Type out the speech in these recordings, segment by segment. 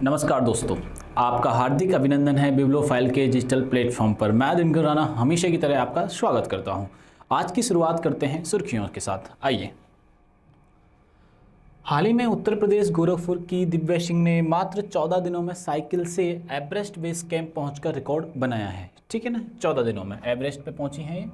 नमस्कार दोस्तों, आपका हार्दिक अभिनंदन है बिब्लोफाइल के डिजिटल प्लेटफॉर्म पर। मैं दिनकर राणा हमेशा की तरह आपका स्वागत करता हूं। आज की शुरुआत करते हैं सुर्खियों के साथ। आइए। हाल ही में उत्तर प्रदेश गोरखपुर की दिव्या सिंह ने मात्र 14 दिनों में साइकिल से एवरेस्ट बेस कैंप पहुंचकर रिकॉर्ड बनाया है। ठीक है ना, 14 दिनों में एवरेस्ट पे पहुंची हैं ये।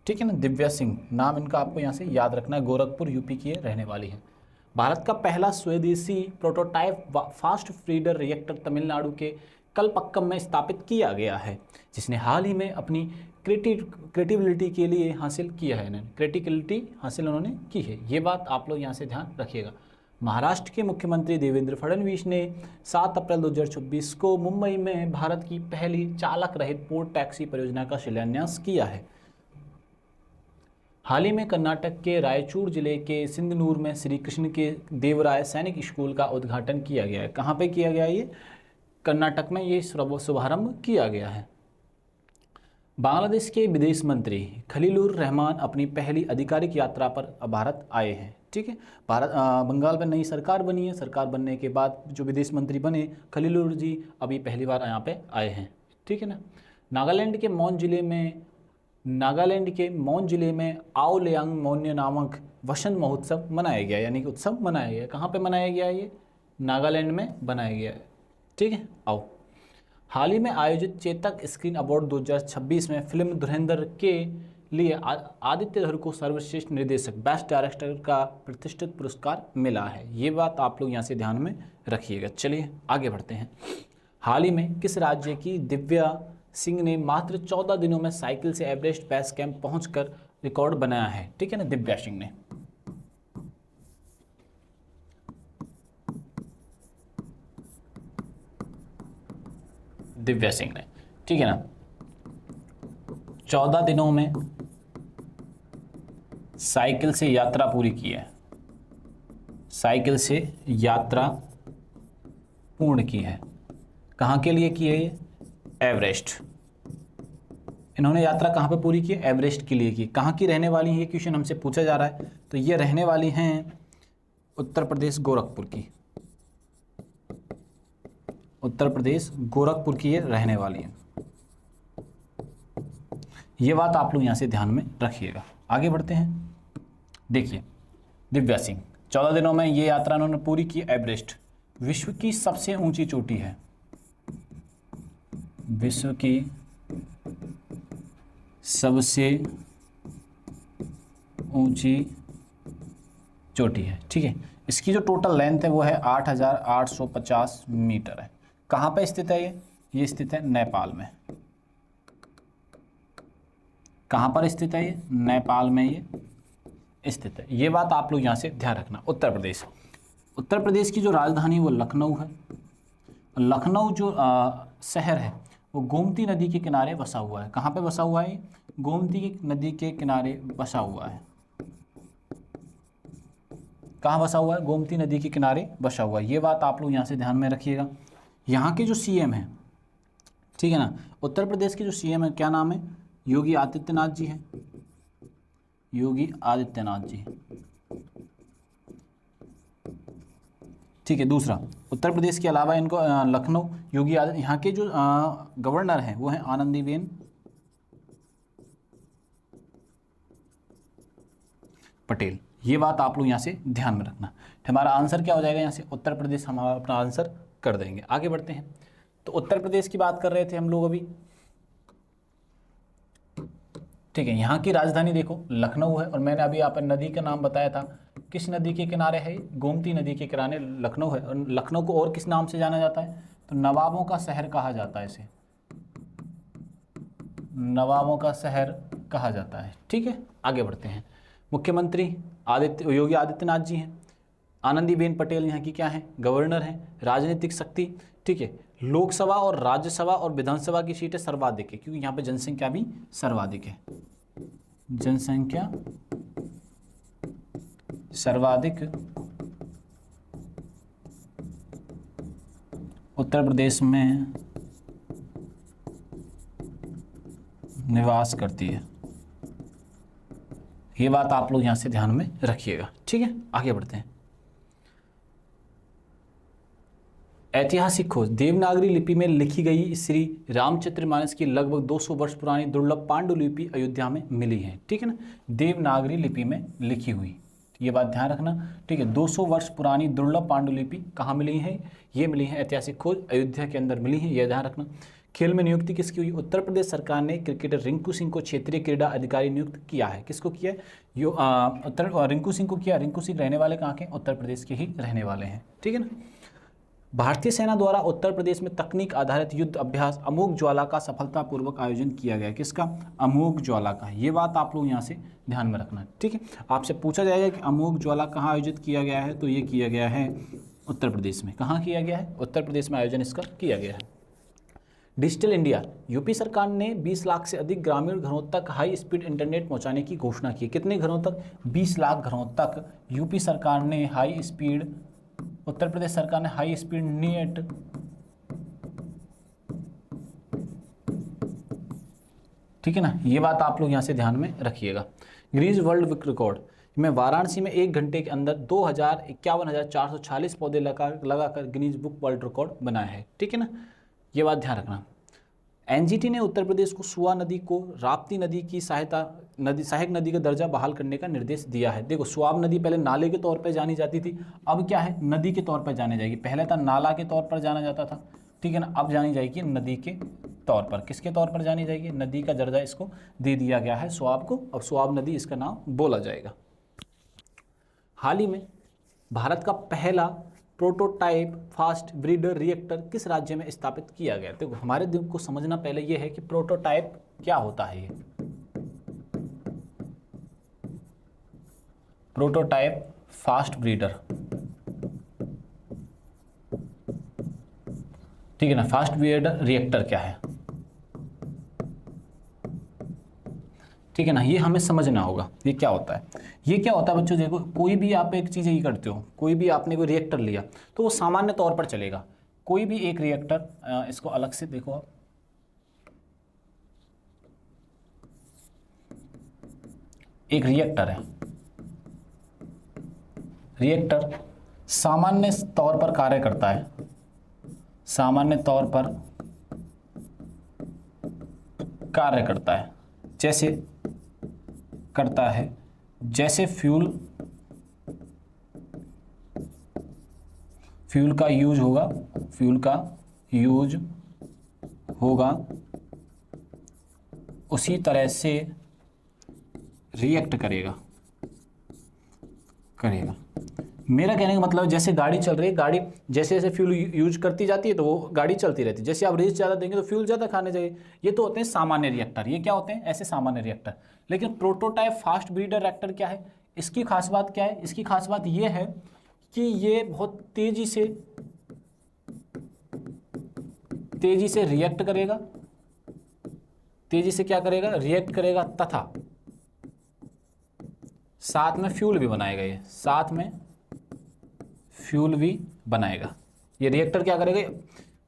ठीक है ना, दिव्या सिंह नाम इनका आपको यहाँ से याद रखना है। गोरखपुर यूपी की रहने वाली है। भारत का पहला स्वदेशी prototype fast feeder reactor Tamil Nadu के कलपक्कम में स्थापित किया गया है, जिसने हाल ही में अपनी क्रिएटिविटी के लिए हासिल किया है। इन्होंने क्रिएटिविटी हासिल उन्होंने की है। ये बात आप लोग यहाँ से ध्यान रखिएगा। महाराष्ट्र के मुख्यमंत्री देवेंद्र फडणवीस ने 7 अप्रैल 2024 को मुंबई में भारत की पहली चालक रहित पोर्ट टैक्सी परियोजना का शिलान्यास किया है। हाल ही में कर्नाटक के रायचूर जिले के सिंधनूर में श्री कृष्ण के देवराय सैनिक स्कूल का उद्घाटन किया गया है। कहाँ पे किया गया है ये? कर्नाटक में ये शुभारंभ किया गया है। बांग्लादेश के विदेश मंत्री खलीलुर रहमान अपनी पहली आधिकारिक यात्रा पर भारत आए हैं। ठीक है, बंगाल में नई सरकार बनी है। सरकार बनने के बाद जो विदेश मंत्री बने खलीलुर जी अभी पहली बार यहाँ पे आए हैं। ठीक है ना। नागालैंड के मौन जिले में आओलियांग मौन्य नामक वसंत महोत्सव मनाया गया, यानी कि उत्सव मनाया गया। कहाँ पे मनाया गया? ये नागालैंड में बनाया गया है। ठीक है। आओ, हाल ही में आयोजित चेतक स्क्रीन अवार्ड 2026 में फिल्म धुरंधर के लिए आदित्य धर को सर्वश्रेष्ठ निर्देशक बेस्ट डायरेक्टर का प्रतिष्ठित पुरस्कार मिला है। ये बात आप लोग यहाँ से ध्यान में रखिएगा। चलिए आगे बढ़ते हैं। हाल ही में किस राज्य की दिव्या सिंह ने मात्र 14 दिनों में साइकिल से एवरेस्ट बेस कैंप पहुंचकर रिकॉर्ड बनाया है? ठीक है ना, दिव्या सिंह ने। दिव्या सिंह ने, ठीक है ना, 14 दिनों में साइकिल से यात्रा पूरी की है। साइकिल से यात्रा पूर्ण की है। कहाँ के लिए की है ये? एवरेस्ट। इन्होंने यात्रा कहाँ पे पूरी की? एवरेस्ट के लिए की। कहाँ की रहने वाली है? ये क्वेश्चन हमसे पूछा जा रहा है। तो ये रहने वाली हैं उत्तर प्रदेश गोरखपुर की। उत्तर प्रदेश गोरखपुर की ये रहने वाली है। ये बात आप लोग यहाँ से ध्यान में रखिएगा। आगे बढ़ते हैं। देखिए, दिव्या सिंह 14 दिनों में ये यात्रा उन्होंने पूरी की। एवरेस्ट विश्व की सबसे ऊंची चोटी है। विश्व की सबसे ऊंची चोटी है। ठीक है, इसकी जो टोटल लेंथ है वो है 8,850 मीटर है। कहाँ पे स्थित है ये? ये स्थित है नेपाल में। कहाँ पर स्थित है ये? नेपाल में ये स्थित है। ये बात आप लोग यहाँ से ध्यान रखना। उत्तर प्रदेश की जो राजधानी वो लखनऊ है। लखनऊ जो शहर है वो गोमती नदी के किनारे बसा हुआ है। कहाँ पे बसा हुआ है? गोमती नदी के किनारे बसा हुआ है। कहाँ बसा हुआ है? गोमती नदी के किनारे बसा हुआ है। ये बात आप लोग यहाँ से ध्यान में रखिएगा। यहाँ के जो सीएम हैं, ठीक है ना, उत्तर प्रदेश के जो सीएम है, क्या नाम है? योगी आदित्यनाथ जी हैं। योगी आदित्यनाथ जी। ठीक है। दूसरा, उत्तर प्रदेश के अलावा इनको लखनऊ योगी आदित्य, यहाँ के जो गवर्नर हैं वो हैं आनंदीबेन पटेल। ये बात आप लोग यहाँ से ध्यान में रखना। हमारा आंसर क्या हो जाएगा यहाँ से? उत्तर प्रदेश हमारा अपना आंसर कर देंगे। आगे बढ़ते हैं। तो उत्तर प्रदेश की बात कर रहे थे हम लोग अभी। ठीक है, यहाँ की राजधानी देखो लखनऊ है, और मैंने अभी यहाँ पर नदी का नाम बताया था। किस नदी के किनारे है? गोमती नदी के किनारे लखनऊ है। और लखनऊ को और किस नाम से जाना जाता है? तो नवाबों का शहर कहा जाता है इसे। नवाबों का शहर कहा जाता है। ठीक है, आगे बढ़ते हैं। मुख्यमंत्री योगी आदित्यनाथ जी हैं। आनंदीबेन पटेल यहाँ की क्या है? गवर्नर हैं। राजनीतिक शक्ति, ठीक है, लोकसभा और राज्यसभा और विधानसभा की सीटें सर्वाधिक है, क्योंकि यहाँ पे जनसंख्या भी सर्वाधिक है। जनसंख्या सर्वाधिक उत्तर प्रदेश में निवास करती है। ये बात आप लोग यहाँ से ध्यान में रखिएगा। ठीक है, आगे बढ़ते हैं। ऐतिहासिक खोज, देवनागरी लिपि में लिखी गई श्री रामचरितमानस की लगभग 200 वर्ष पुरानी दुर्लभ पांडुलिपि अयोध्या में मिली है। ठीक है ना, देवनागरी लिपि में लिखी हुई, ये बात ध्यान रखना। ठीक है, 200 वर्ष पुरानी दुर्लभ पांडुलिपि कहाँ मिली है? ये मिली है ऐतिहासिक खोज अयोध्या के अंदर मिली है, यह ध्यान रखना। खेल में नियुक्ति किसकी हुई? उत्तर प्रदेश सरकार ने क्रिकेटर रिंकू सिंह को क्षेत्रीय क्रीड़ा अधिकारी नियुक्त किया है। किसको किया है? रिंकू सिंह को किया। रिंकू सिंह रहने वाले कहाँ के? उत्तर प्रदेश के ही रहने वाले हैं। ठीक है ना। भारतीय सेना द्वारा उत्तर प्रदेश में तकनीक आधारित युद्ध अभ्यास अमोघ ज्वाला का सफलतापूर्वक आयोजन किया गया। किसका? अमोघ ज्वाला का। ये बात आप लोग यहाँ से ध्यान में रखना। ठीक है, आपसे पूछा जाएगा कि अमोघ ज्वाला कहाँ आयोजित किया गया है, तो ये किया गया है उत्तर प्रदेश में। कहाँ किया गया है? उत्तर प्रदेश में आयोजन इसका किया गया है। डिजिटल इंडिया, यूपी सरकार ने 20 लाख से अधिक ग्रामीण घरों तक हाई स्पीड इंटरनेट पहुंचाने की घोषणा की। कितने घरों तक? 20 लाख घरों तक यूपी सरकार ने हाई स्पीड, उत्तर प्रदेश सरकार ने हाई स्पीड नेट ठीक है ना, ये बात आप लोग यहाँ से ध्यान में रखिएगा। गिनीज वर्ल्ड रिकॉर्ड में वाराणसी में 1 घंटे के अंदर 51,446 पौधे लगाकर गिनीज बुक वर्ल्ड रिकॉर्ड बनाया है। ठीक है ना, ये बात ध्यान रखना। एनजीटी ने उत्तर प्रदेश को सुआ नदी को राप्ती नदी की सहायक नदी का दर्जा बहाल करने का निर्देश दिया है। देखो, सुआब नदी पहले नाले के तौर पर जानी जाती थी, अब क्या है? नदी के तौर पर जानी जाएगी। पहले था नाला के तौर पर जाना जाता था, ठीक है ना, अब जानी जाएगी नदी के तौर पर। किसके तौर पर जानी जाएगी? नदी का दर्जा इसको दे दिया गया है सुआब को, अब सुआब नदी इसका नाम बोला जाएगा। हाल ही में भारत का पहला प्रोटोटाइप फास्ट ब्रीडर रिएक्टर किस राज्य में स्थापित किया गया? देखो, हमारे दिल को समझना पहले ये है कि प्रोटोटाइप क्या होता है। ये प्रोटोटाइप फास्ट ब्रीडर, ठीक है ना, फास्ट ब्रीडर रिएक्टर क्या है? ठीक है ना, ये हमें समझना होगा ये क्या होता है। ये क्या होता है बच्चों? देखो, कोई भी आप एक चीज़ यही करते हो, कोई भी आपने कोई रिएक्टर लिया तो वो सामान्य तौर पर चलेगा। कोई भी एक रिएक्टर, इसको अलग से देखो आप, एक रिएक्टर है। रिएक्टर सामान्य तौर पर कार्य करता है, सामान्य तौर पर कार्य करता है। जैसे करता है, जैसे फ्यूल का यूज होगा, फ्यूल का यूज होगा, उसी तरह से रिएक्ट करेगा। मेरा कहने का मतलब, जैसे गाड़ी चल रही है, गाड़ी जैसे जैसे फ्यूल यूज करती जाती है तो वो गाड़ी चलती रहती है। जैसे आप रेस ज़्यादा देंगे तो फ्यूल ज़्यादा खाने चाहिए। ये तो होते हैं सामान्य रिएक्टर। ये क्या होते हैं? ऐसे सामान्य रिएक्टर। लेकिन प्रोटोटाइप फास्ट ब्रीडर रिएक्टर क्या है? इसकी खास बात क्या है? इसकी खास बात ये है कि ये बहुत तेजी से रिएक्ट करेगा। तेजी से क्या करेगा? रिएक्ट करेगा, तथा साथ में फ्यूल भी बनाएगा। ये साथ में फ्यूल भी बनाएगा। ये रिएक्टर क्या करेगा?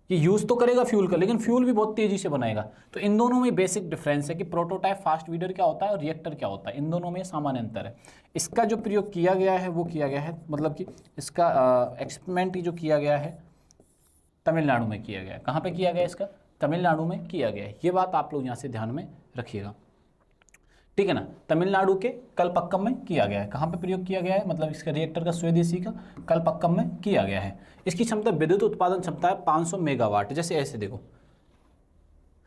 ये यूज तो करेगा फ्यूल का, लेकिन फ्यूल भी बहुत तेजी से बनाएगा। तो इन दोनों में बेसिक डिफरेंस है कि प्रोटोटाइप फास्ट ब्रीडर क्या होता है और रिएक्टर क्या होता है। इन दोनों में सामान्य अंतर है। इसका जो प्रयोग किया गया है वो किया गया है, मतलब कि इसका एक्सपेरिमेंट जो किया गया है तमिलनाडु में किया गया है। कहाँ पे किया गया? इसका तमिलनाडु में किया गया है। ये बात आप लोग यहाँ से ध्यान में रखिएगा, ठीक है ना। तमिलनाडु के कलपक्कम में किया गया है। कहाँ पे प्रयोग किया गया है? मतलब इसका रिएक्टर का स्वदेशी का कलपक्कम में किया गया है। इसकी क्षमता, विद्युत उत्पादन क्षमता है 500 मेगावाट। जैसे ऐसे देखो,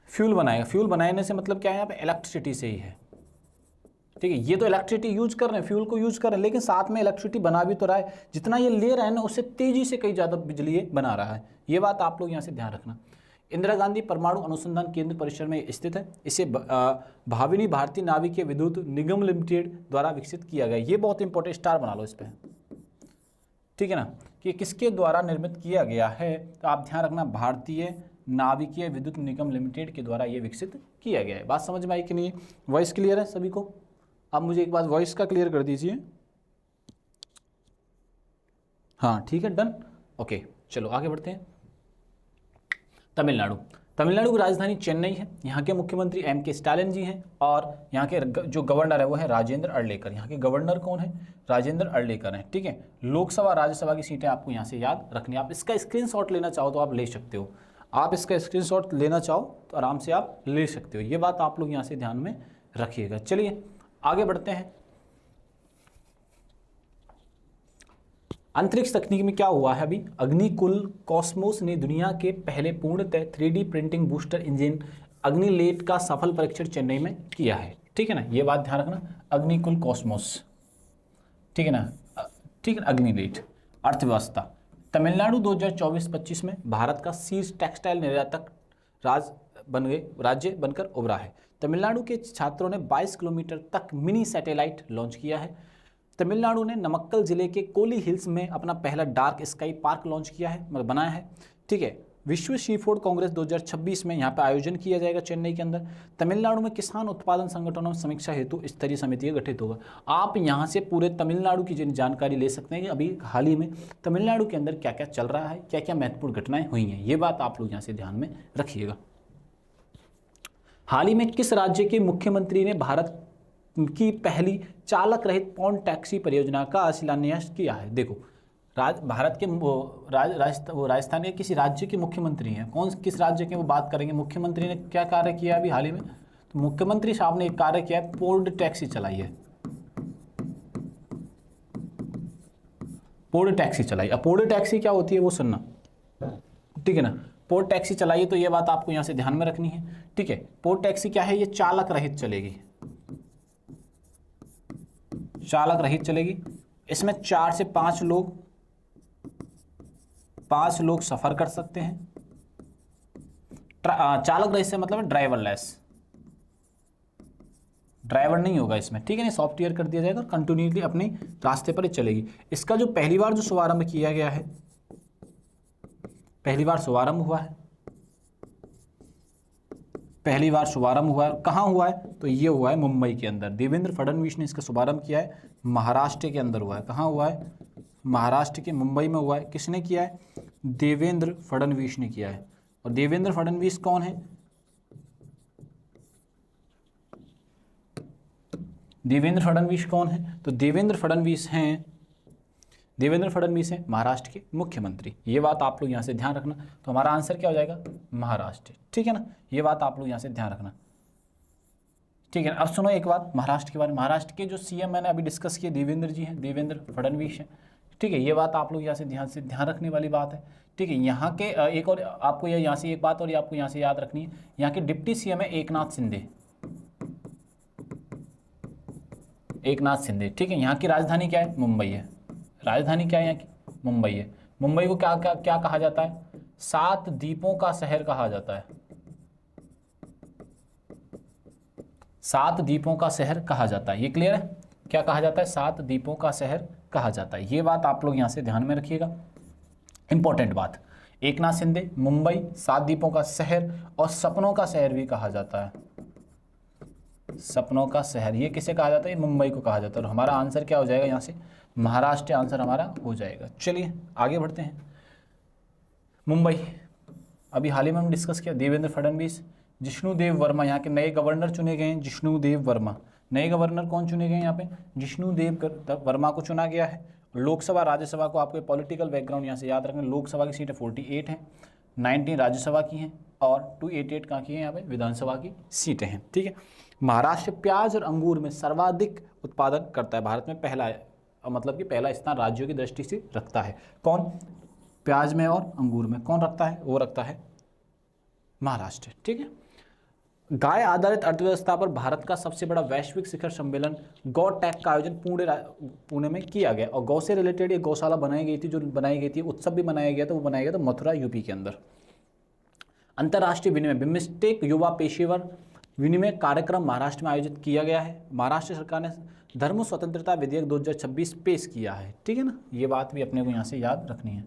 फ्यूल बनाएगा। फ्यूल बनाने से मतलब क्या है? यहाँ पे इलेक्ट्रिसिटी से ही है, ठीक है। ये तो इलेक्ट्रिसिटी यूज कर रहे हैं, फ्यूल को यूज कर रहे हैं, लेकिन साथ में इलेक्ट्रिसिटी बना भी तो रहा है। जितना ये ले रहा है ना, उससे तेजी से कई ज़्यादा बिजली ये बना रहा है। ये बात आप लोग यहाँ से ध्यान रखना। इंदिरा गांधी परमाणु अनुसंधान केंद्र परिसर में स्थित है। इसे भाविनी भारतीय नाभिकीय विद्युत निगम लिमिटेड द्वारा विकसित किया गया। ये बहुत इंपॉर्टेंट, स्टार बना लो इस पर, ठीक है ना, कि किसके द्वारा निर्मित किया गया है। तो आप ध्यान रखना, भारतीय नाभिकीय विद्युत निगम लिमिटेड के द्वारा ये विकसित किया गया है। बात समझ में आई कि नहीं? वॉइस क्लियर है सभी को? आप मुझे एक बार वॉइस का क्लियर कर दीजिए। हाँ ठीक है, डन, ओके। चलो आगे बढ़ते हैं। तमिलनाडु, तमिलनाडु की राजधानी चेन्नई है। यहाँ के मुख्यमंत्री एम.के. स्टालिन जी हैं और यहाँ के जो गवर्नर है वो है राजेंद्र अर्लेकर। यहाँ के गवर्नर कौन है? राजेंद्र अर्लेकर हैं। ठीक है, लोकसभा राज्यसभा की सीटें आपको यहाँ से याद रखनी है। आप इसका स्क्रीनशॉट लेना चाहो तो आप ले सकते हो, आप इसका स्क्रीनशॉट लेना चाहो तो आराम से आप ले सकते हो। ये बात आप लोग यहाँ से ध्यान में रखिएगा। चलिए आगे बढ़ते हैं। अंतरिक्ष तकनीक में क्या हुआ है अभी? अग्निकुल कॉस्मोस ने दुनिया के पहले पूर्णतः 3D प्रिंटिंग बूस्टर इंजन अग्निलेट का सफल परीक्षण चेन्नई में किया है। ठीक है ना, ये बात ध्यान रखना, अग्निकुल कॉस्मोस, ठीक है ना, ठीक है। अग्निलेट। अर्थव्यवस्था, तमिलनाडु 2024-25 में भारत का शीर्ष टेक्सटाइल निर्यातक राज्य बनकर उभरा है। तमिलनाडु के छात्रों ने 22 किलोमीटर तक मिनी सैटेलाइट लॉन्च किया है। तमिलनाडु ने नमक्कल जिले के कोली हिल्स में अपना पहला डार्क स्काई पार्क लॉन्च किया है, मतलब बनाया है। ठीक है, विश्व सी फूड कांग्रेस 2026 में यहाँ पे आयोजन किया जाएगा चेन्नई के अंदर। तमिलनाडु में किसान उत्पादन संगठनों में समीक्षा हेतु स्तरीय समिति गठित होगा। आप यहाँ से पूरे तमिलनाडु की जानकारी ले सकते हैं कि अभी हाल ही में तमिलनाडु के अंदर क्या क्या चल रहा है, क्या क्या महत्वपूर्ण घटनाएं हुई हैं। ये बात आप लोग यहाँ से ध्यान में रखिएगा। हाल ही में किस राज्य के मुख्यमंत्री ने भारत की पहली चालक रहित पॉन टैक्सी परियोजना का शिलान्यास किया है? देखो, भारत के राजस्थान के किसी राज्य के मुख्यमंत्री हैं। किस राज्य के वो बात करेंगे? मुख्यमंत्री ने क्या कार्य किया अभी हाल ही में? तो मुख्यमंत्री साहब ने एक कार्य किया है, पोर्ट टैक्सी चलाई है। पोर्ट टैक्सी चलाई। अब पोर्ट टैक्सी क्या होती है वो सुनना, ठीक है ना। पोर्ट टैक्सी चलाइए तो ये बात आपको यहाँ से ध्यान में रखनी है। ठीक है, पोर्ट टैक्सी क्या है? ये चालक रहित चलेगी, चालक रहित चलेगी। इसमें 4 से 5 लोग सफर कर सकते हैं। चालक रहित से मतलब ड्राइवरलेस, ड्राइवर नहीं होगा इसमें, ठीक है ना। सॉफ्टवेयर कर दिया जाएगा और कंटिन्यूसली अपने रास्ते पर ही चलेगी। इसका जो पहली बार जो शुभारंभ किया गया है, पहली बार शुभारंभ हुआ है, पहली बार शुभारंभ हुआ है। कहाँ हुआ है? तो ये हुआ है मुंबई के अंदर। देवेंद्र फडणवीस ने इसका शुभारंभ किया है, महाराष्ट्र के अंदर हुआ है। कहाँ हुआ है? महाराष्ट्र के मुंबई में हुआ है। किसने किया है? देवेंद्र फडणवीस ने किया है। और देवेंद्र फडणवीस कौन है? देवेंद्र फडणवीस कौन है? तो देवेंद्र फडणवीस हैं महाराष्ट्र के मुख्यमंत्री। ये बात आप लोग यहाँ से ध्यान रखना। तो हमारा आंसर क्या हो जाएगा? महाराष्ट्र, ठीक है ना। ये बात आप लोग यहाँ से ध्यान रखना, ठीक है। अब सुनो एक बात महाराष्ट्र के बारे में। महाराष्ट्र के जो सीएम मैंने अभी डिस्कस किए देवेंद्र जी हैं, देवेंद्र फडणवीस हैं, ठीक है। ये बात आप लोग यहाँ से ध्यान रखने वाली बात है, ठीक है। यहाँ के एक और आपको यहाँ से एक बात और आपको यहाँ से याद रखनी है। यहाँ के डिप्टी सीएम है एकनाथ शिंदे, ठीक है। यहाँ की राजधानी क्या है? मुंबई है। राजधानी क्या है यहाँ की? मुंबई है। मुंबई को क्या क्या क्या कहा जाता है? 7 द्वीपों का शहर कहा जाता है। 7 द्वीपों का शहर कहा जाता है। ये क्लियर है? क्या कहा जाता है? 7 द्वीपों का शहर कहा जाता है। ये बात आप लोग यहाँ से ध्यान में रखिएगा, इंपॉर्टेंट बात। एकनाथ शिंदे, मुंबई, 7 द्वीपों का शहर और सपनों का शहर भी कहा जाता है। सपनों का शहर ये किसे कहा जाता है? मुंबई को कहा जाता है। और हमारा आंसर क्या हो जाएगा यहाँ से? महाराष्ट्र आंसर हमारा हो जाएगा। चलिए आगे बढ़ते हैं। मुंबई अभी हाल ही में हम डिस्कस किया। देवेंद्र फडणवीस, जिष्णुदेव वर्मा यहाँ के नए गवर्नर चुने गए हैं। जिष्णुदेव वर्मा, नए गवर्नर कौन चुने गए हैं यहाँ पे? जिष्णुदेव वर्मा को चुना गया है। लोकसभा राज्यसभा को आपको पॉलिटिकल बैकग्राउंड यहाँ से याद रखना। लोकसभा की सीटें 48 हैं, 19 राज्यसभा की हैं और 288 कहाँ की हैं? यहाँ पे विधानसभा की सीटें हैं, ठीक है। महाराष्ट्र प्याज और अंगूर में सर्वाधिक उत्पादन करता है। भारत में पहला मतलब कि पहला स्थान राज्यों की दृष्टि से रखता है। कौन? प्याज में और अंगूर में कौन रखता है? वो रखता है महाराष्ट्र, ठीक है। गाय आधारित अर्थव्यवस्था पर भारत का सबसे बड़ा वैश्विक शिखर सम्मेलन गौ टेक का आयोजन पुणे में किया गया। और गौ से रिलेटेड ये गौशाला बनाई गई थी, उत्सव भी मनाया गया था। वो बनाया गया था मथुरा, यूपी के अंदर। अंतर्राष्ट्रीय विनिमय बिम्स्टेक युवा पेशेवर विनिमय कार्यक्रम महाराष्ट्र में आयोजित किया गया है। महाराष्ट्र सरकार ने धर्म स्वतंत्रता विधेयक 2026 पेश किया है, ठीक है ना। ये बात भी अपने को यहाँ से याद रखनी है।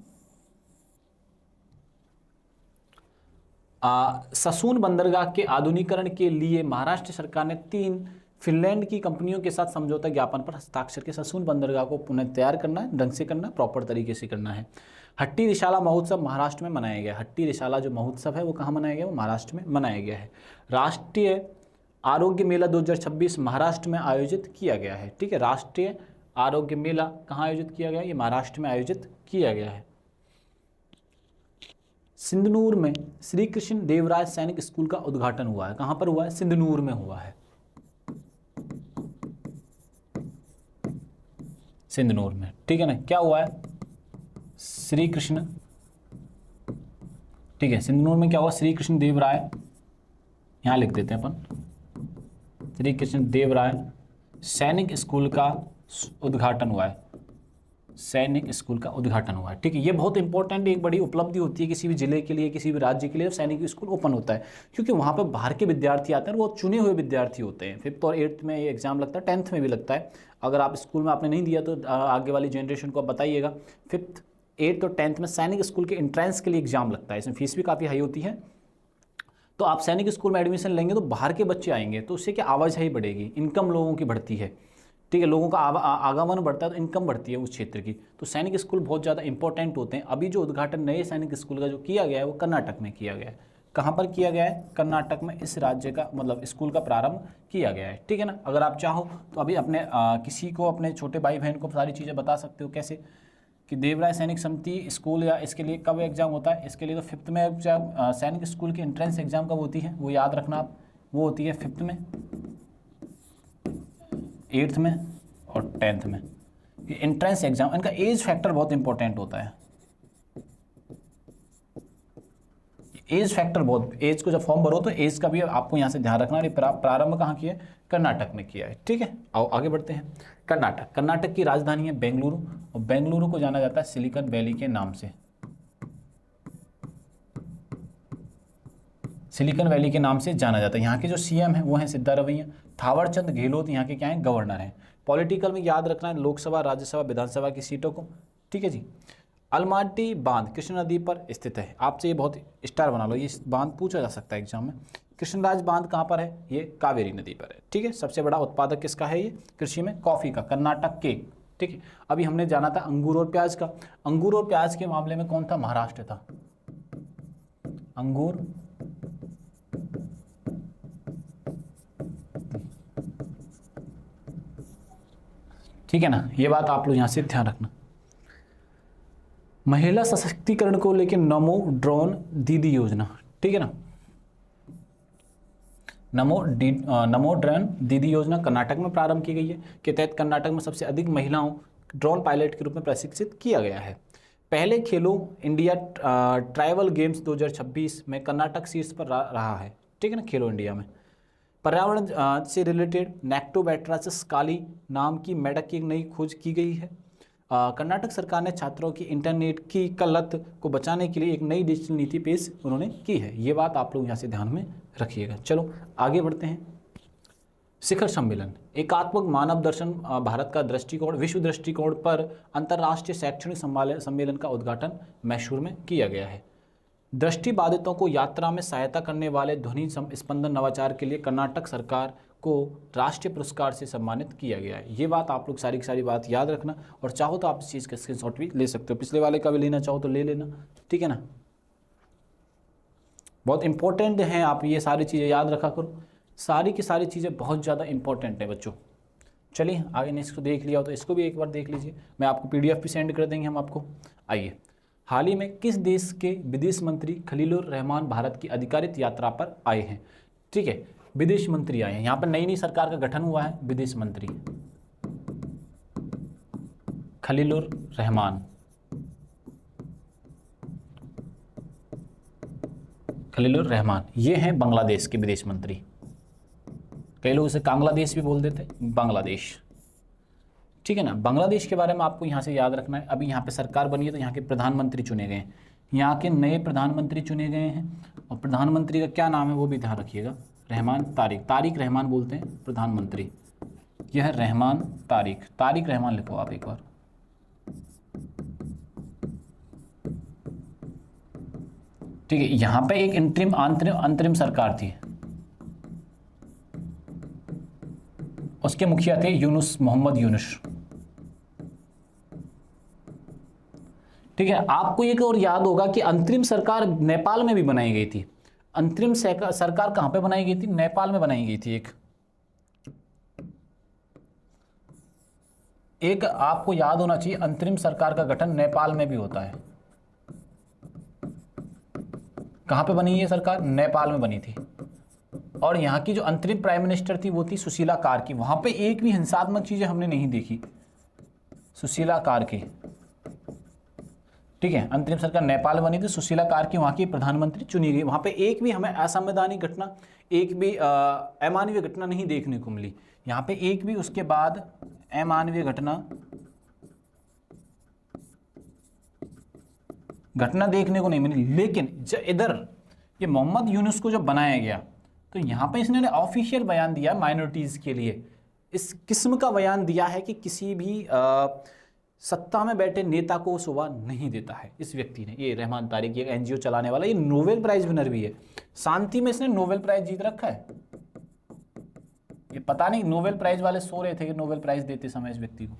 ससून बंदरगाह के आधुनिकीकरण के लिए महाराष्ट्र सरकार ने 3 फिनलैंड की कंपनियों के साथ समझौता ज्ञापन पर हस्ताक्षर के ससून बंदरगाह को पुनः तैयार करना है, ढंग से करना है, प्रॉपर तरीके से करना है। हट्टी रिशाला महोत्सव महाराष्ट्र में मनाया गया। हट्टी रिशाला जो महोत्सव है वो कहाँ मनाया गया? वो महाराष्ट्र में मनाया गया है। राष्ट्रीय आरोग्य मेला 2026 महाराष्ट्र में आयोजित किया गया है। ठीक है, राष्ट्रीय आरोग्य मेला कहाँ आयोजित किया गया? ये महाराष्ट्र में आयोजित किया गया है। सिंधनूर में श्री कृष्ण देवराय सैनिक स्कूल का उद्घाटन हुआ है। कहाँ पर हुआ है? सिंधनूर में हुआ है, सिंधनूर में। ठीक है ना, क्या हुआ है? श्री कृष्ण, ठीक है, सिंधनूर में क्या हुआ? श्री कृष्ण देवराय, यहाँ लिख देते हैं अपन, श्री कृष्ण देवराय सैनिक स्कूल का उद्घाटन हुआ है, सैनिक स्कूल का उद्घाटन हुआ है। ठीक है, ये बहुत इंपॉर्टेंट एक बड़ी उपलब्धि होती है किसी भी जिले के लिए, किसी भी राज्य के लिए सैनिक स्कूल ओपन होता है, क्योंकि वहाँ पर बाहर के विद्यार्थी आते हैं, वो चुने हुए विद्यार्थी होते हैं। 5th और 8th में ये एग्जाम लगता है, 10th में भी लगता है। अगर आप स्कूल में आपने नहीं दिया तो आगे वाली जनरेशन को आप बताइएगा। 5th, 8th और 10th में सैनिक स्कूल के एंट्रेंस के लिए एग्जाम लगता है, इसमें फीस भी काफ़ी हाई होती है। तो आप सैनिक स्कूल में एडमिशन लेंगे तो बाहर के बच्चे आएंगे, तो उससे क्या आवाजाही बढ़ेगी, इनकम लोगों की बढ़ती है। ठीक है, लोगों का आगमन बढ़ता है तो इनकम बढ़ती है उस क्षेत्र की। तो सैनिक स्कूल बहुत ज़्यादा इंपॉर्टेंट होते हैं। अभी जो उद्घाटन नए सैनिक स्कूल का जो किया गया है वो कर्नाटक में किया गया है। कहाँ पर किया गया है? कर्नाटक में इस राज्य का मतलब स्कूल का प्रारंभ किया गया है। ठीक है ना, अगर आप चाहो तो अभी अपने किसी को, अपने छोटे भाई बहन को सारी चीज़ें बता सकते हो। कैसे कि देवराय सैनिक समिति स्कूल या इसके लिए कब एग्जाम होता है? इसके लिए तो 5th में एग्जाम, सैनिक स्कूल की एंट्रेंस एग्जाम कब होती है वो याद रखना आप, वो होती है 5th में, 8th में और 10th में। ये एंट्रेंस एग्जाम, इनका एज फैक्टर बहुत इंपॉर्टेंट होता है। एज फैक्टर बहुत, एज को जब फॉर्म भरो तो एज का भी आपको यहाँ से ध्यान रखना है। प्रारंभ कहाँ किया है? कर्नाटक में किया है। ठीक है, आओ आगे बढ़ते हैं। कर्नाटक, कर्नाटक की राजधानी है बेंगलुरु, और बेंगलुरु को जाना जाता है सिलिकॉन वैली के नाम से। सिलिकॉन वैली के नाम से जाना जाता है। यहाँ के जो सीएम है वो हैं सिद्धारमैया। थावरचंद गहलोत यहाँ के क्या हैं? गवर्नर हैं। पॉलिटिकल में याद रखना है लोकसभा, राज्यसभा, विधानसभा की सीटों को। ठीक है जी। अलमाटी बांध कृष्ण नदी पर स्थित है। आपसे ये बहुत स्टार बना लो, ये बांध पूछा जा सकता है एग्जाम में। कृष्णराज बांध कहाँ पर है? ये कावेरी नदी पर है। ठीक है, सबसे बड़ा उत्पादक किसका है ये कृषि में? कॉफ़ी का, कर्नाटक के। ठीक है, अभी हमने जाना था अंगूर और प्याज का। अंगूर और प्याज के मामले में कौन था? महाराष्ट्र था। अंगूर ठीक है ना, ये बात आप लोग यहाँ से ध्यान रखना। महिला सशक्तिकरण को लेकर नमो दीदी योजना। ठीक है ना, नमो ड्रोन दीदी योजना कर्नाटक में प्रारंभ की गई है, के तहत कर्नाटक में सबसे अधिक महिलाओं ड्रोन पायलट के रूप में प्रशिक्षित किया गया है। पहले खेलो इंडिया ट्राइबल गेम्स 2026 में कर्नाटक शीर्ष पर रहा है। ठीक है ना, खेलो इंडिया में। पर्यावरण से रिलेटेड नेक्टोबैट्रासिस काली नाम की मेढक की एक नई खोज की गई है। कर्नाटक सरकार ने छात्रों की इंटरनेट की लत को बचाने के लिए एक नई डिजिटल नीति पेश उन्होंने की है। ये बात आप लोग यहाँ से ध्यान में रखिएगा। चलो आगे बढ़ते हैं। शिखर सम्मेलन, एकात्मक मानव दर्शन भारत का दृष्टिकोण, विश्व दृष्टिकोण पर अंतर्राष्ट्रीय शैक्षणिक सम्मेलन का उद्घाटन मैसूर में किया गया है। दृष्टिबाधितों को यात्रा में सहायता करने वाले ध्वनि स्पंदन नवाचार के लिए कर्नाटक सरकार को राष्ट्रीय पुरस्कार से सम्मानित किया गया है। ये बात आप लोग सारी की सारी बात याद रखना, और चाहो तो आप इस चीज़ का स्क्रीनशॉट भी ले सकते हो। पिछले वाले का भी लेना चाहो तो ले लेना। ठीक है ना, बहुत इंपॉर्टेंट हैं, आप ये सारी चीज़ें याद रखा करो। सारी की सारी चीज़ें बहुत ज़्यादा इंपॉर्टेंट है बच्चों। चलिए आगे नेक्स्ट को देख लिया हो तो इसको भी एक बार देख लीजिए, मैं आपको PDF भी सेंड कर देंगे हम आपको। आइए, हाल ही में किस देश के विदेश मंत्री खलीलुर रहमान भारत की आधिकारिक यात्रा पर आए हैं? ठीक है, विदेश मंत्री आए हैं। यहाँ पर नई नई सरकार का गठन हुआ है। विदेश मंत्री खलीलुर रहमान, खलीलुर रहमान, ये हैं बांग्लादेश के विदेश मंत्री। कई लोग इसे बांग्लादेश भी बोल देते हैं, बांग्लादेश। ठीक है ना, बांग्लादेश के बारे में आपको यहाँ से याद रखना है। अभी यहाँ पे सरकार बनी है तो यहाँ के प्रधानमंत्री चुने गए हैं, यहाँ के नए प्रधानमंत्री चुने गए हैं, और प्रधानमंत्री का क्या नाम है वो भी ध्यान रखिएगा। रहमान तारिक, तारिक रहमान बोलते हैं प्रधानमंत्री। यह है रहमान तारिक, तारिक रहमान लिखो आप एक बार। ठीक है, यहाँ पे एक अंतरिम सरकार थी। उसके मुखिया थे यूनुस, मोहम्मद यूनुस। ठीक है, आपको एक और याद होगा कि अंतरिम सरकार नेपाल में भी बनाई गई थी। अंतरिम सरकार कहां पे बनाई गई थी? नेपाल में बनाई गई थी। एक आपको याद होना चाहिए, अंतरिम सरकार का गठन नेपाल में भी होता है। कहां पे बनी ये सरकार? नेपाल में बनी थी। और यहाँ की जो अंतरिम प्राइम मिनिस्टर थी वो थी सुशीला कार्की। वहां पे एक भी हिंसात्मक चीजें हमने नहीं देखी। सुशीला कार्की, ठीक है, अंतरिम सरकार नेपाल में बनी थी, सुशीला कार्की वहां की प्रधानमंत्री चुनी गई। वहां पे एक भी हमें असंवैधानिक घटना, एक भी अमानवीय घटना नहीं देखने को मिली। यहाँ पे एक भी उसके बाद अमानवीय घटना देखने को नहीं मिली। लेकिन इधर ये मोहम्मद यूनुस को जब बनाया गया तो यहाँ पे इसने ऑफिशियल बयान दिया माइनॉरिटीज़ के लिए। इस किस्म का बयान दिया है कि किसी भी सत्ता में बैठे नेता को शोभा नहीं देता है इस व्यक्ति ने। ये रहमान तारिक, ये एनजीओ चलाने वाला, ये नोबेल प्राइज विनर भी है। शांति में इसने नोबेल प्राइज जीत रखा है। ये पता नहीं नोबेल प्राइज वाले सो रहे थे कि नोबेल प्राइज देते समय इस व्यक्ति को।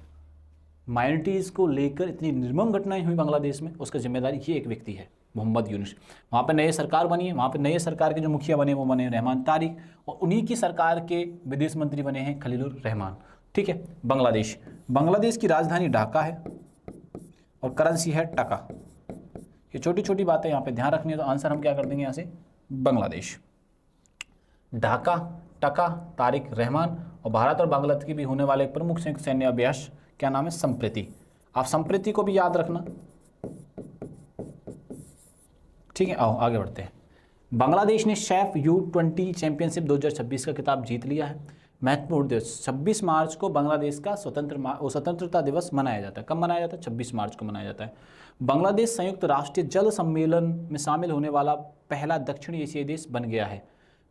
माइनॉरिटीज़ को लेकर इतनी निर्मम घटनाएं हुई बांग्लादेश में, उसका जिम्मेदारी ये एक व्यक्ति है, मोहम्मद यूनुस। वहाँ पे नए सरकार बनी है, वहाँ पे नए सरकार के जो मुखिया बने वो बने रहमान तारिक, और उन्हीं की सरकार के विदेश मंत्री बने हैं खलीलुर रहमान। ठीक है, बांग्लादेश की राजधानी ढाका है और करेंसी है टका। ये छोटी छोटी बातें यहाँ पे ध्यान रखनी है, तो आंसर हम क्या कर देंगे यहाँ से? बांग्लादेश। ढाका, टका, तारिक रहमान, और भारत और बांग्लादेश की भी होने वाले प्रमुख संयुक्त सैन्य अभ्यास क्या नाम है? संप्रीति। आप संप्रीति को भी याद रखना। ठीक है, आओ आगे बढ़ते हैं। बांग्लादेश ने सैफ U20 चैंपियनशिप 2026 का खिताब जीत लिया है। महत्वपूर्ण दिवस 26 मार्च को बांग्लादेश का स्वतंत्रता दिवस मनाया जाता है। कब मनाया जाता है? 26 मार्च को मनाया जाता है। बांग्लादेश संयुक्त राष्ट्रीय जल सम्मेलन में शामिल होने वाला पहला दक्षिण एशियाई देश बन गया है।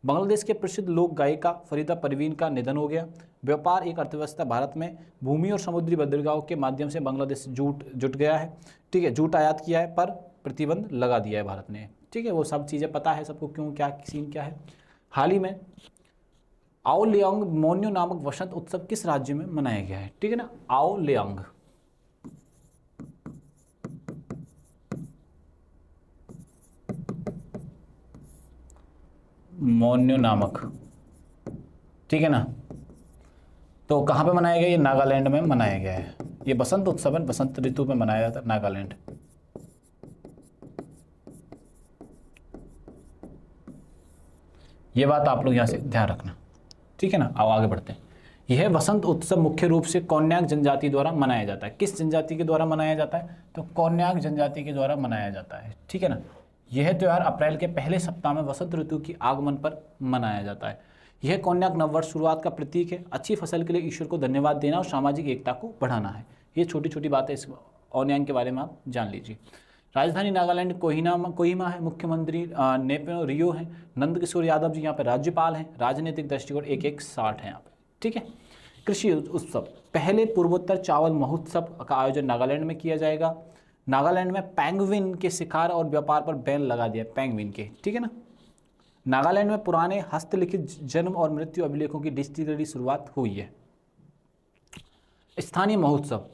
बांग्लादेश के प्रसिद्ध लोक गायिका फरीदा परवीन का निधन हो गया। व्यापार एक अर्थव्यवस्था भारत में भूमि और समुद्री बंदरगाहों के माध्यम से बांग्लादेश जुट गया है। ठीक है, जूट आयात किया है पर प्रतिबंध लगा दिया है भारत ने। ठीक है, वो सब चीज़ें पता है सबको, क्यों क्या सीन क्या है। हाल ही में आओ लेओंग मोन्यो नामक वसंत उत्सव किस राज्य में मनाया गया है? ठीक है ना, आओ लेओंग। मोन्यो नामक, ठीक है ना, तो कहाँ पे मनाया गया? ये नागालैंड में मनाया गया है। ये बसंत उत्सव है, बसंत ऋतु में मनाया जाता है, नागालैंड। ये बात आप लोग यहाँ से ध्यान रखना, ठीक है ना। आओ आगे बढ़ते हैं। यह वसंत उत्सव मुख्य रूप से कोन्याक जनजाति द्वारा मनाया जाता है। किस जनजाति के द्वारा मनाया जाता है? तो कोन्याक जनजाति के द्वारा मनाया जाता है। ठीक है ना। यह त्यौहार अप्रैल के पहले सप्ताह में वसंत ऋतु की आगमन पर मनाया जाता है। यह कोन्याक नववर्ष शुरुआत का प्रतीक है। अच्छी फसल के लिए ईश्वर को धन्यवाद देना और सामाजिक एकता को बढ़ाना है। ये छोटी छोटी बातें इस ओन्यांग के बारे में आप जान लीजिए। राजधानी नागालैंड कोहिमा है। मुख्यमंत्री नेपियो रियो हैं। नंदकिशोर यादव जी यहाँ पे राज्यपाल हैं। राजनीतिक दृष्टिकोण 1-1-60 है यहाँ पे। ठीक है। कृषि उत्सव, पहले पूर्वोत्तर चावल महोत्सव का आयोजन नागालैंड में किया जाएगा। नागालैंड में पेंगुइन के शिकार और व्यापार पर बैन लगा दिया पेंगुइन के। ठीक है ना। नागालैंड में पुराने हस्तलिखित जन्म और मृत्यु अभिलेखों की डिस्टिलरी शुरुआत हुई है। स्थानीय महोत्सव,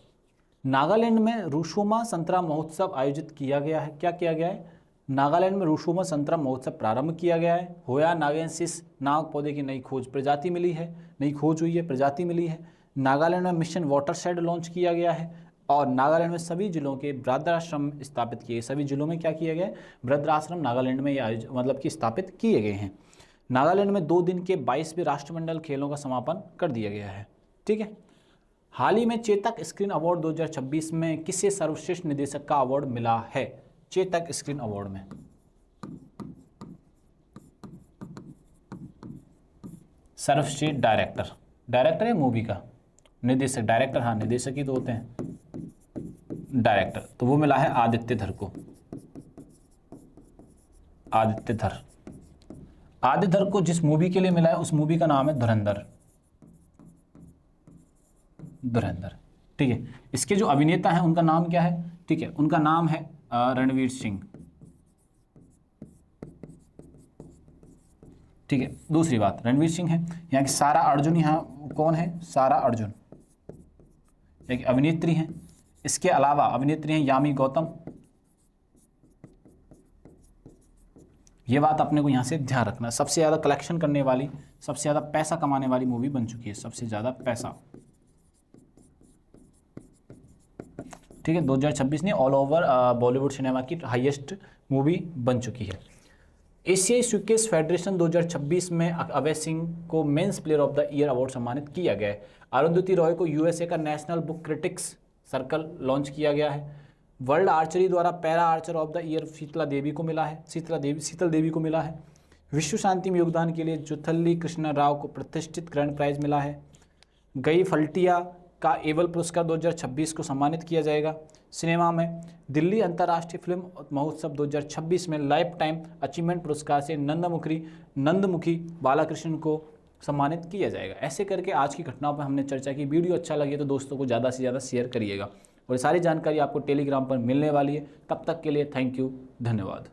नागालैंड में रुशोमा संतरा महोत्सव आयोजित किया गया है। क्या किया गया है? नागालैंड में रुशोमा संतरा महोत्सव प्रारंभ किया गया है। होया नागेंसिस नाग पौधे की नई खोज प्रजाति मिली है, नई खोज हुई है, प्रजाति मिली है। नागालैंड में मिशन वाटरशेड लॉन्च किया गया है। और नागालैंड में सभी जिलों के वृद्धाश्रम स्थापित किए। सभी जिलों में क्या किया गया है? वृद्धाश्रम नागालैंड में ये मतलब कि स्थापित किए गए हैं। नागालैंड में 2 दिन के 22वें राष्ट्रमंडल खेलों का समापन कर दिया गया है। ठीक है। हाल ही में चेतक स्क्रीन अवार्ड 2026 में किसे सर्वश्रेष्ठ निदेशक का अवार्ड मिला है? चेतक स्क्रीन अवार्ड में सर्वश्रेष्ठ डायरेक्टर है मूवी का, निर्देशक, डायरेक्टर, हाँ निर्देशक ही तो होते हैं डायरेक्टर, तो वो मिला है आदित्य धर को। आदित्य धर को जिस मूवी के लिए मिला है उस मूवी का नाम है धुरंधर। ठीक है। इसके जो अभिनेता हैं उनका नाम क्या है? ठीक है, उनका नाम है रणवीर सिंह। ठीक है। दूसरी बात रणवीर सिंह है, यहाँ की सारा अर्जुन, यहाँ कौन है, सारा अर्जुन एक अभिनेत्री हैं। इसके अलावा अभिनेत्री हैं यामी गौतम। ये बात अपने को यहाँ से ध्यान रखना, सबसे ज़्यादा कलेक्शन करने वाली, सबसे ज़्यादा पैसा कमाने वाली मूवी बन चुकी है, सबसे ज़्यादा पैसा, ठीक है। 2026 ने ऑल ओवर बॉलीवुड सिनेमा की हाईएस्ट मूवी बन चुकी है। एशियाई स्क्वैश फेडरेशन 2026 में अभय सिंह को men's player of the year award सम्मानित किया गया है। अरुंधति रॉय को यूएसए का national book critics circle launch किया गया है। वर्ल्ड आर्चरी द्वारा para archer of the year Sheetal Devi को मिला है। विश्व शांति में योगदान के लिए जुथल्ली कृष्णा राव को प्रतिष्ठित ग्रैंड प्राइज मिला है। गई फल्टिया का एवल पुरस्कार 2026 को सम्मानित किया जाएगा। सिनेमा में दिल्ली अंतर्राष्ट्रीय फिल्म महोत्सव 2026 में लाइफ टाइम अचीवमेंट पुरस्कार से नंदमुखी बालाकृष्णन को सम्मानित किया जाएगा। ऐसे करके आज की घटनाओं पर हमने चर्चा की। वीडियो अच्छा लगे तो दोस्तों को ज़्यादा से ज़्यादा शेयर करिएगा, और सारी जानकारी आपको टेलीग्राम पर मिलने वाली है। तब तक के लिए थैंक यू, धन्यवाद।